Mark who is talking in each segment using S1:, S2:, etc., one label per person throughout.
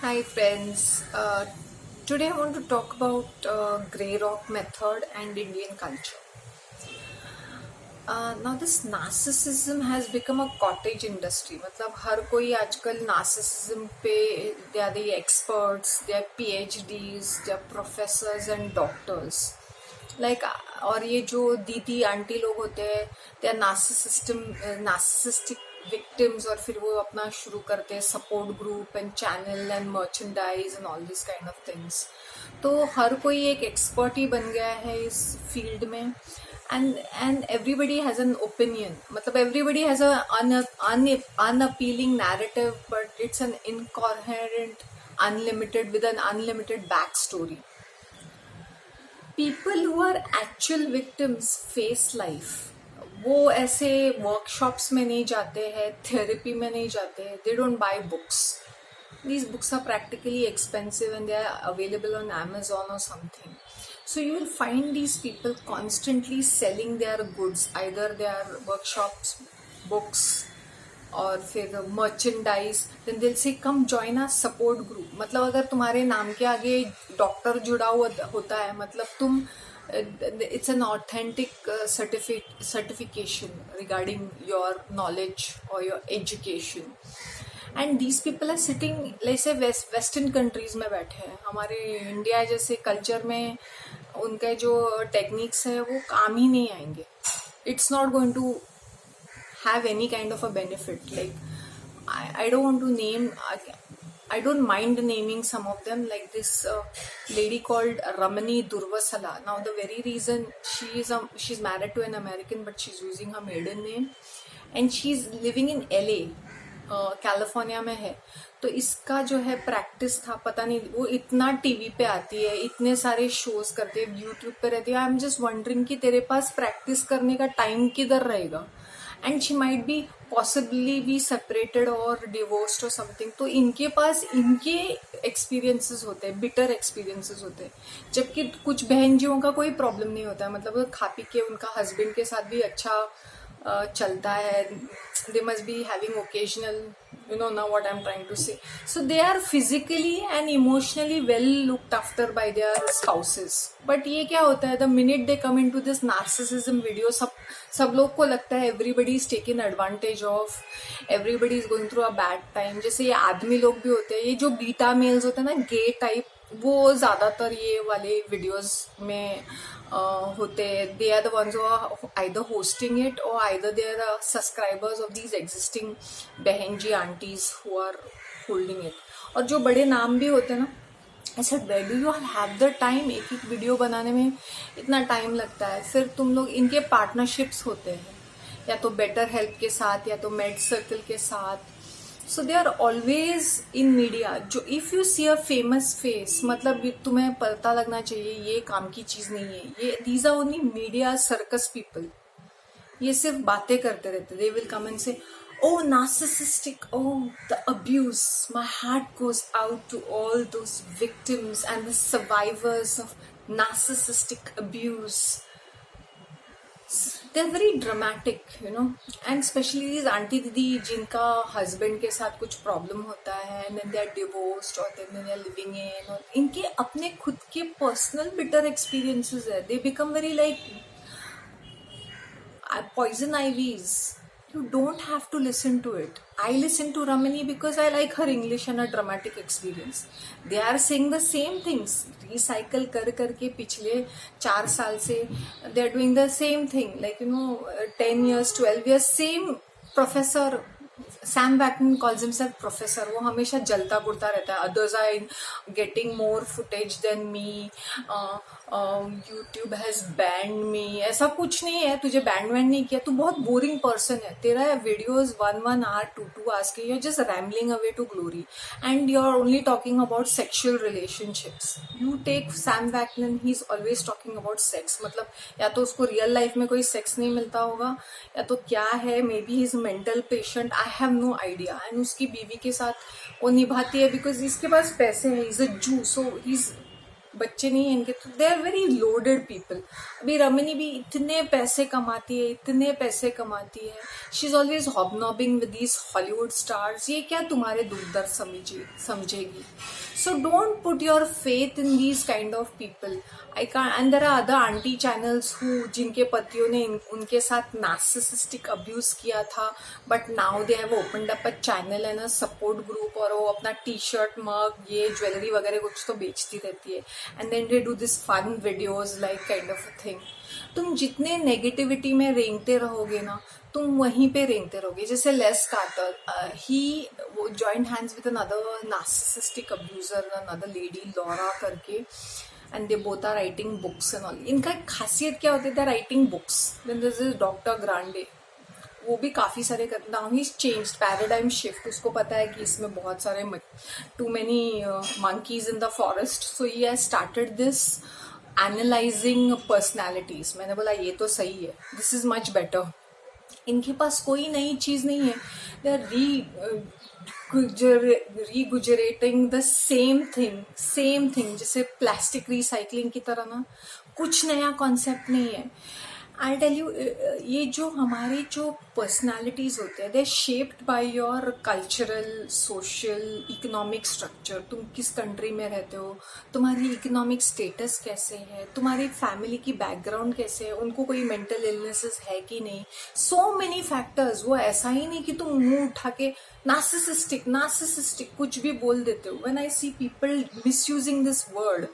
S1: Hi friends, today I want to talk about Grey Rock method and Indian culture. Now this narcissism has become a cottage industry. मतलब हर कोई आजकल narcissism पे they are the experts, they are PhDs, they are professors and doctors. Like और ये जो दीदी aunty लोग होते हैं they are narcissistic victims और फिर वो अपना शुरू करते हैं support group and channel and merchandise and all these kind of things. तो हर कोई एक expert ही बन गया है इस field में and everybody has an opinion. मतलब everybody has a unappealing narrative, but it's an incoherent, unlimited with an unlimited backstory. People who are actual victims face life. वो ऐसे workshops में नहीं जाते हैं, therapy में नहीं जाते हैं. They don't buy books. These books are practically expensive and they are available on Amazon or something. So you will find these people constantly selling their goods, either their workshops, books, और फिर merchandise. Then they'll say come join our support group. मतलब अगर तुम्हारे नाम के आगे doctor जुड़ा हुआ होता है, मतलब तुम it's an authentic certification regarding your knowledge or your education. And these people are sitting जैसे वेस्टर्न कंट्रीज में बैठे हैं. हमारे इंडिया जैसे कल्चर में उनके जो टेक्निक्स है वो काम ही नहीं आएंगे. It's not going to have any kind of a benefit. Like I don't want to name, I don't mind naming some of them, like this lady called Ramani Durvasala. Now the very reason she's married to an American, but she's using her maiden name and she's living in LA, California में है. तो इसका जो है practice था, पता नहीं वो इतना टीवी पे आती है, इतने सारे शोज करते हैं, यूट्यूब पे रहती है. आई एम जस्ट वंडरिंग कि तेरे पास प्रैक्टिस करने का टाइम किधर रहेगा. And she might be possibly be separated और डिवोर्स्ड और समथिंग. तो इनके पास इनके एक्सपीरियंसेस होते हैं, बिटर एक्सपीरियंसेस होते हैं. जबकि कुछ बहनजियों का कोई प्रॉब्लम नहीं होता है, मतलब खा पी के उनका हस्बैंड के साथ भी अच्छा चलता है. They must be having occasional, now what I'm trying to say. So they are physically and emotionally well looked after by their spouses. But ये क्या होता है, the minute they come into this narcissism video, सब लोग को लगता है everybody is taking advantage of, everybody is going through a bad time. जैसे ये आदमी लोग भी होते हैं, ये जो बीटा मेल्स होते हैं ना, गे टाइप, वो ज्यादातर ये वाले वीडियोस में होते. They are the ones who are either hosting it or either they are subscribers of these existing behen ji aunties who are holding it. और जो बड़े नाम भी होते हैं ना, I said where do you have the time. एक एक वीडियो बनाने में इतना टाइम लगता है. फिर तुम लोग, इनके पार्टनरशिप्स होते हैं या तो बेटर हेल्प के साथ या तो मेड सर्कल के साथ. So they are always in media. जो if you see a famous face, मतलब तुम्हें पता लगना चाहिए ये काम की चीज नहीं है. ये these are only media circus people. ये सिर्फ बातें करते रहते. They will come and say, oh narcissistic, oh the abuse, my heart goes out to all those victims and the survivors of narcissistic abuse. They're very dramatic, and especially these auntie didi जिनका husband के साथ कुछ problem होता है and then they are divorced or then they are living in, और इनके अपने खुद के personal bitter experiences है. They become very like poison ivies. You don't have to listen to it. I listen to Ramani because I like her English and her dramatic experience. They are saying the same things. Recycle कर करके पिछले 4 साल से they are doing the same thing. Like 10 years, 12 years, same professor. Sam Vaknin calls himself professor. वो हमेशा जलता बुड़ता रहता है. Others are getting more footage than me. YouTube has banned me. ऐसा कुछ नहीं है. तुझे बैंड नहीं किया, तू बहुत बोरिंग पर्सन है. तेरा वीडियोस 1 hour 2 hours के, you're just rambling away to glory and you're only talking about sexual relationships. You take Sam Vaknin, he's always talking about sex. मतलब या तो उसको रियल लाइफ में कोई सेक्स नहीं मिलता होगा या तो क्या है, may be he's mental patient, I have no idea. and उसकी बीवी के साथ वो निभाती है बिकॉज इसके पास पैसे हैं. he's a Jew, so he's बच्चे नहीं हैं इनके, तो they are very loaded people. अभी रमिनी भी इतने पैसे कमाती है, इतने पैसे कमाती है, she is always hobnobbing with these Hollywood stars. ये क्या तुम्हारे दुख दर्द समझेगी? So don't put your faith in these kind of people. I can, and there are other aunty channels who, जिनके पतियों ने उनके साथ नार्सिसिस्टिक अब्यूज किया था, but now they have opened up a channel and a support group, और वो अपना टी शर्ट, मग, ये ज्वेलरी वगैरह कुछ तो बेचती रहती है, and then they do this fun videos like kind of a thing. तुम जितने नेगेटिविटी में रेंगते रहोगे ना, तुम वहीं पे रेंगते रहोगे। जैसे लेस कार्टर, ही वो joint hands with another narcissistic abuser, another lady Laura करके, and they both are writing books and all. इनका एक खासियत क्या होती है, writing books. Then this is doctor Grande, वो भी काफी सारे now he changed paradigm shift. उसको पता है कि इसमें बहुत सारे too many monkeys in the forest, so he has started this analysing personalities. मैंने बोला ये तो सही है, दिस इज मच बेटर। इनके पास कोई नई चीज नहीं है, they are regurgitating the same thing, जैसे प्लास्टिक रिसाइकलिंग की तरह ना, कुछ नया कॉन्सेप्ट नहीं है। आई टेल यू, ये जो हमारे जो पर्सनालिटीज होते हैं, they shaped by your cultural, social, economic structure. तुम किस कंट्री में रहते हो, तुम्हारी इकोनॉमिक स्टेटस कैसे है, तुम्हारी फैमिली की बैकग्राउंड कैसे है, उनको कोई मेंटल इलनेसेस है कि नहीं, सो मेनी फैक्टर्स। वो ऐसा ही नहीं कि तुम मुंह उठा के नार्सिसिस्टिक कुछ भी बोल देते हो। When I see people misusing this word,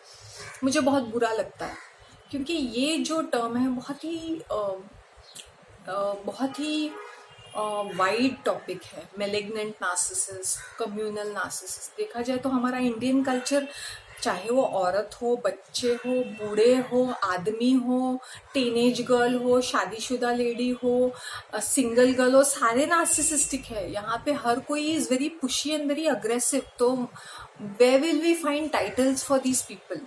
S1: मुझे बहुत बुरा लगता है, क्योंकि ये जो टर्म है बहुत ही वाइड टॉपिक है। Malignant narcissism, communal narcissism. देखा जाए तो हमारा इंडियन कल्चर, चाहे वो औरत हो, बच्चे हो, बूढ़े हो, आदमी हो, टीनेज गर्ल हो, शादीशुदा लेडी हो, सिंगल गर्ल हो, सारे नार्सिसिस्टिक है। यहाँ पे हर कोई is very pushy and very aggressive. तो where will we find titles for these people?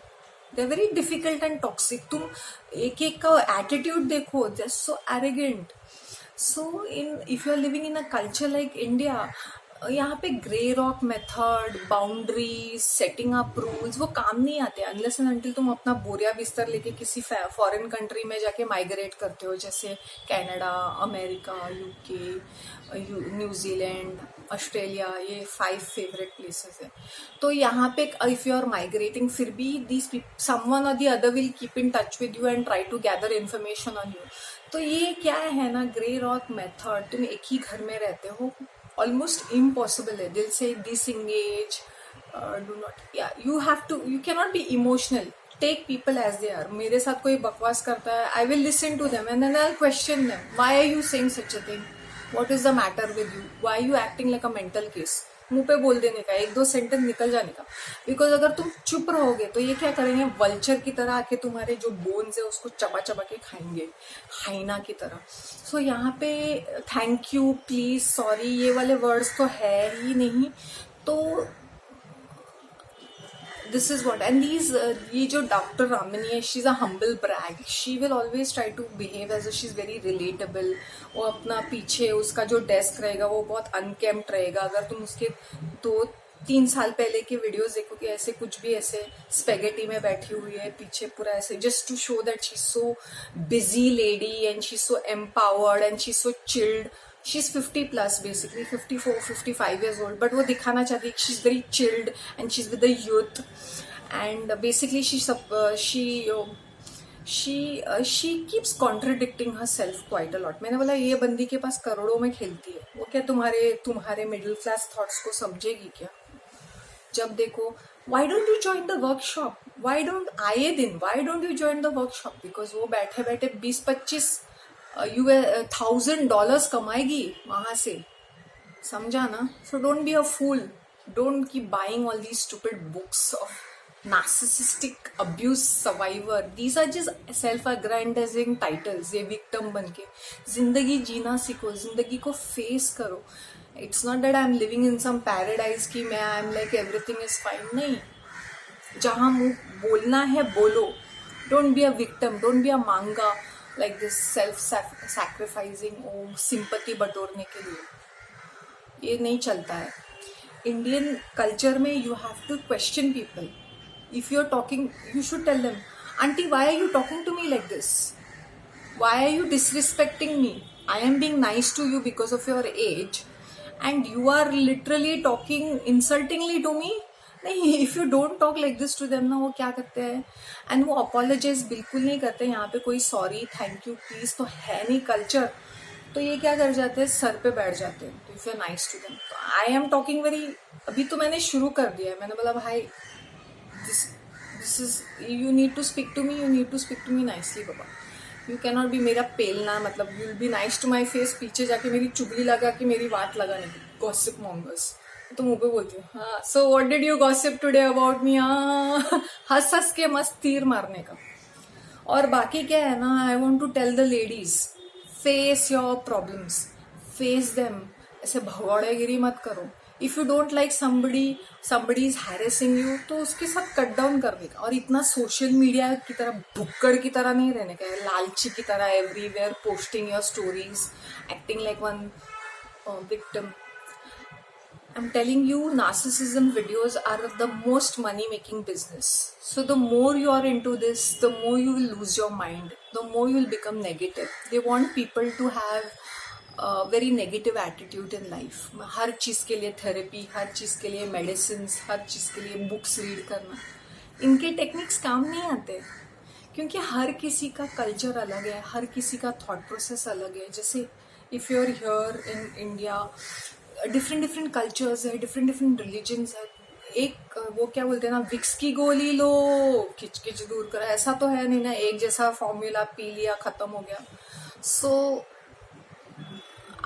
S1: They are very difficult and toxic. तुम एक एक का एटीट्यूड देखो, they are so arrogant. So if you are living in a culture like India, यहाँ पे grey rock method, boundaries, setting up rules वो काम नहीं आते अनलेस एंड अनटिल तुम अपना बोरिया बिस्तर लेके किसी फॉरेन कंट्री में जाके माइग्रेट करते हो, जैसे Canada, America, UK, New Zealand, Australia. ये 5 फेवरेट प्लेसेस है। तो यहाँ पे इफ यू आर माइग्रेटिंग, फिर भी these someone or the other will keep in touch with you and try to gather information on you. तो ये क्या है ना, ग्रे रॉक मेथड। तुम एक ही घर में रहते हो, ऑलमोस्ट इम्पॉसिबल है। दिल से disengage, do not, you have to, you can not be emotional, take people as they are. मेरे साथ कोई बकवास करता है, I will listen to them and then I will question them, why are you saying such a thing, what is the matter with you, why you acting like a mental case. मुंह पे बोल देने का, 1-2 sentence निकल जाने का। Because अगर तुम चुप रहोगे तो ये क्या करेंगे, वल्चर की तरह आके तुम्हारे जो बोन्स है उसको चबा चबा के खाएंगे, हाइना की तरह। सो यहाँ पे थैंक यू, प्लीज, सॉरी, ये वाले वर्ड्स तो है ही नहीं। तो this is what and these, ये जो डॉक्टर रामिनी है, she is a humble brag. She will always try to behave as she is very relatable. वो अपना पीछे उसका जो डेस्क रहेगा वो बहुत अनकेम्प्ड रहेगा। अगर तुम उसके 2-3 साल पहले के वीडियोस देखोगे, ऐसे कुछ भी ऐसे स्पेगेटी में बैठी हुई है पीछे पूरा ऐसे, just to show that she is so busy lady and she is so empowered and she is so chilled. She is 50 plus, basically 54-55 years old, but वो दिखाना चाहती है she is very chilled and she is with the youth and basically she keeps contradicting herself quite a lot. मैंने बोला ये बंदी के पास करोड़ों में खेलती है, वो क्या तुम्हारे मिडिल क्लास थॉट्स को समझेगी क्या? जब देखो, why don't you join the workshop? Why don't आए दिन why don't you join the workshop? Because वो बैठे बैठे 20-25 $1,000 कमाएगी वहां से, समझा ना? So don't be a fool. Don't keep buying all these stupid books of narcissistic abuse survivor. These are just self-aggrandizing titles. ये victim बनके जिंदगी जीना सीखो, जिंदगी को फेस करो. It's not that I'm living in some paradise कि मैं I'm like everything is fine. नहीं, जहाँ मुँह बोलना है बोलो. Don't be a victim. Don't be a manga like this self-sacrificing sympathy बटोरने के लिए. ये नहीं चलता है. इंडियन कल्चर में you have to question people. If you're talking, you should tell them, Auntie, why are you talking to me like this? Why are you disrespecting me? I am being nice to you because of your age, and you are literally talking insultingly to me. नहीं, if you don't talk like this to them ना, वो क्या करते हैं, and वो apologize बिल्कुल नहीं करते. यहाँ पे कोई sorry, thank you, please तो है नहीं culture. तो ये क्या कर जाते हैं, सर पे बैठ जाते हैं. तो if you're nice to them, तो I am talking very, अभी तो मैंने शुरू कर दिया है. मैंने बोला भाई, this is, you need to speak to me, you need to speak to me nicely बाबा. यू कैनॉट बी मेरा पेलना, मतलब you will be nice to my face, पीछे जाके मेरी चुगली लगा के मेरी बात लगाने की. गॉसिप मॉन्गर्स तो मुंह पे बोलती हूँ. हाँ, so what did you gossip today about me. हाँ, हंस हंस के मस्त तीर मारने का. और बाकी क्या है ना, I want to tell the ladies, face your problems, face them. ऐसे भगौड़ेगिरी मत करो. If you don't like somebody is harassing you, तो उसके साथ कट डाउन करने का. और इतना सोशल मीडिया की तरह भुक्कड़ की तरह नहीं रहने का, लालची की तरह everywhere posting your stories, acting like one victim. I'm telling you, narcissism videos are the most money-making business. So the more you are into this, the more you will lose your mind, the more you will become negative. They want people to have very negative attitude in life. हर चीज़ के लिए therapy, हर चीज़ के लिए medicines, हर चीज़ के लिए books read करना. इनके techniques काम नहीं आते, क्योंकि हर किसी का कल्चर अलग है, हर किसी का थॉट प्रोसेस अलग है. जैसे if you are here in India, different cultures है, डिफरेंट रिलीजन्स है. एक वो क्या बोलते हैं ना, विक्स की गोली लो खिचकिच दूर करा, ऐसा तो है नहीं ना. एक जैसा फॉर्मूला पी लिया, खत्म हो गया. सो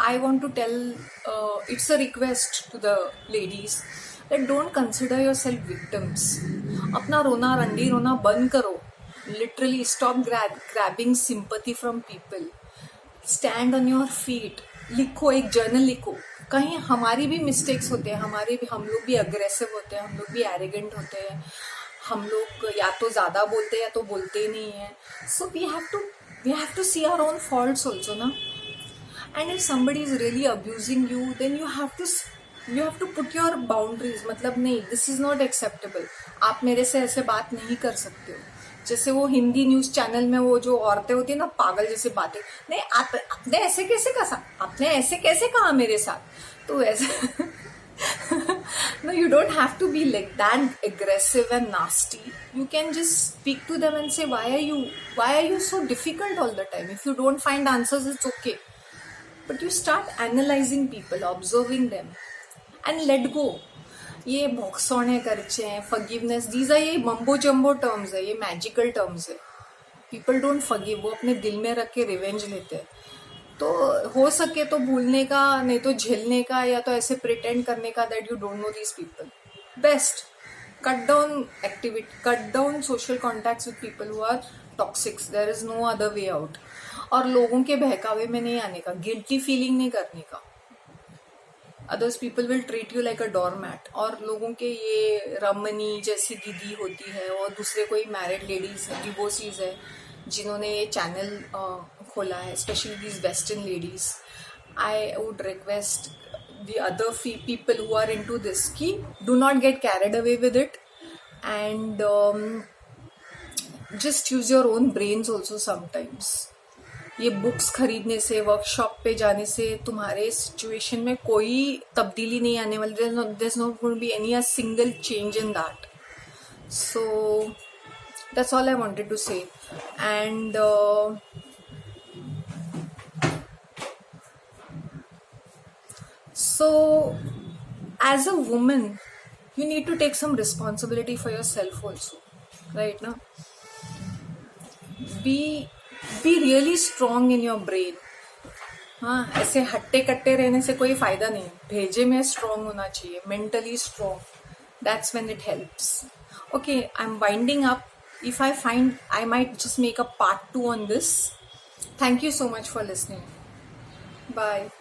S1: I want to tell, it's a request to the ladies that don't consider yourself victims. अपना रोना रंडी रोना बंद करो. Literally stop grabbing sympathy from people. Stand on your feet. लिखो, एक जर्नल लिखो. कहीं हमारी भी मिस्टेक्स होते हैं, हम लोग भी अग्रेसिव होते हैं, हम लोग भी एरोगेंट होते हैं, हम लोग या तो ज़्यादा बोलते हैं या तो बोलते ही नहीं है. So we have to see our own faults also ना. And if somebody is really abusing you, then you have to put your boundaries. मतलब नहीं, this is not acceptable. आप मेरे से ऐसे बात नहीं कर सकते हो. जैसे वो हिंदी न्यूज चैनल में वो जो औरतें होती है ना, पागल जैसे बातें, नहीं आपने ऐसे कैसे कहा, आपने ऐसे कैसे कहा मेरे साथ, तो ऐसे no, you don't have to be like that aggressive and nasty. You can just speak to them and say, why are you so difficult all the time? If you don't find answers, it's okay. But you start analyzing people, observing them, and let go. ये भोक्सोने करचे हैं, forgiveness, these are ये mumbo जम्बो terms है, ये magical terms है. People don't forgive, वो अपने दिल में रख के रिवेंज लेते हैं. तो हो सके तो भूलने का, नहीं तो झेलने का, या तो ऐसे प्रिटेंड करने का that you don't know these people. Best. Cut down social contacts with people who are toxic. There is no other way out. और लोगों के बहकावे में नहीं आने का, गिल्टी फीलिंग नहीं करने का. Others people will treat you like a doormat. और लोगों के ये रमनी जैसी दीदी होती है, और दूसरे कोई मैरिड लेडीज है, डिवोर्सीज है, जिन्होंने ये चैनल खोला है, specially these western ladies. I would request the other people who are into this ki do not get carried away with it, and just use your own brains also sometimes. ये books खरीदने से, workshop पे जाने से तुम्हारे situation में कोई तब्दीली नहीं आने वाली. there's not going to be any a single change in that. So that's all I wanted to say. And so as a woman, you need to take some responsibility for yourself also, right? Now be really strong in your brain. हाँ, ऐसे हट्टे कट्टे रहने से कोई फायदा नहीं. भेजे में स्ट्रॉन्ग होना चाहिए, mentally strong. That's when it helps. Okay, I'm winding up. If I find, I might just make a part 2 on this. Thank you so much for listening. Bye.